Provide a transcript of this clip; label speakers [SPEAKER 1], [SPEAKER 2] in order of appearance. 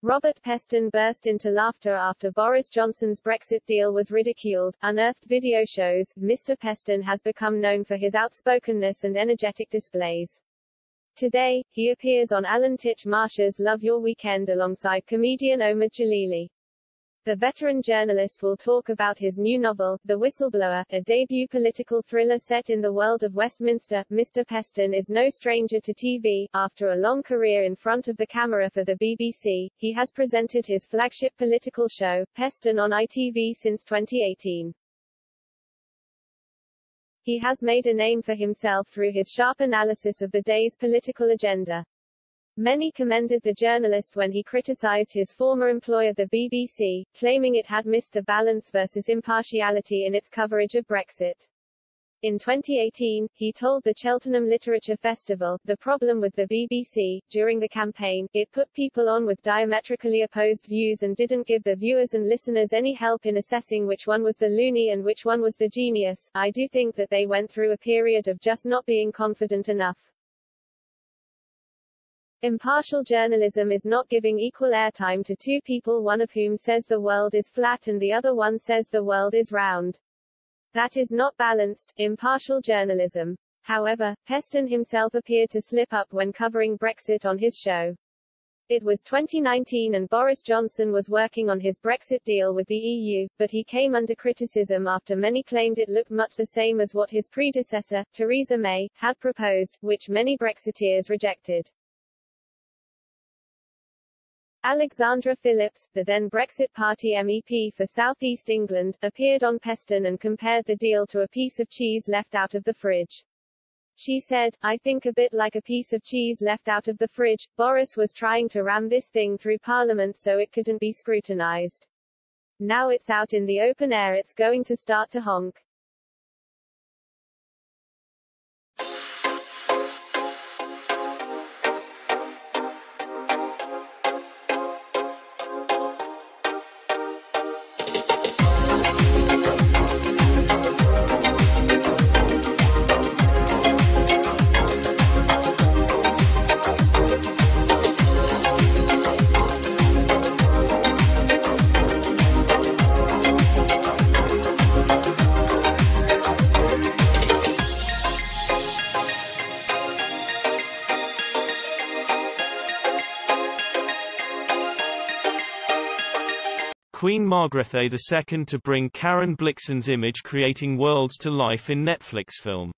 [SPEAKER 1] Robert Peston burst into laughter after Boris Johnson's Brexit deal was ridiculed. Unearthed video shows, Mr. Peston has become known for his outspokenness and energetic displays. Today, he appears on Alan Titchmarsh's Love Your Weekend alongside comedian Omid Jalili. The veteran journalist will talk about his new novel, The Whistleblower, a debut political thriller set in the world of Westminster. Mr. Peston is no stranger to TV. After a long career in front of the camera for the BBC, he has presented his flagship political show, Peston, on ITV since 2018. He has made a name for himself through his sharp analysis of the day's political agenda. Many commended the journalist when he criticized his former employer the BBC, claiming it had missed the balance versus impartiality in its coverage of Brexit. In 2018, he told the Cheltenham Literature Festival, the problem with the BBC, during the campaign, it put people on with diametrically opposed views and didn't give the viewers and listeners any help in assessing which one was the loony and which one was the genius. I do think that they went through a period of just not being confident enough. Impartial journalism is not giving equal airtime to two people, one of whom says the world is flat and the other one says the world is round. That is not balanced, impartial journalism. However, Peston himself appeared to slip up when covering Brexit on his show. It was 2019 and Boris Johnson was working on his Brexit deal with the EU, but he came under criticism after many claimed it looked much the same as what his predecessor, Theresa May, had proposed, which many Brexiteers rejected. Alexandra Phillips, the then Brexit Party MEP for South East England, appeared on Peston and compared the deal to a piece of cheese left out of the fridge. She said, "I think a bit like a piece of cheese left out of the fridge. Boris was trying to ram this thing through Parliament so it couldn't be scrutinised. Now it's out in the open air, it's going to start to honk."
[SPEAKER 2] Queen Margrethe II to bring Karen Blixen's image creating worlds to life in Netflix film.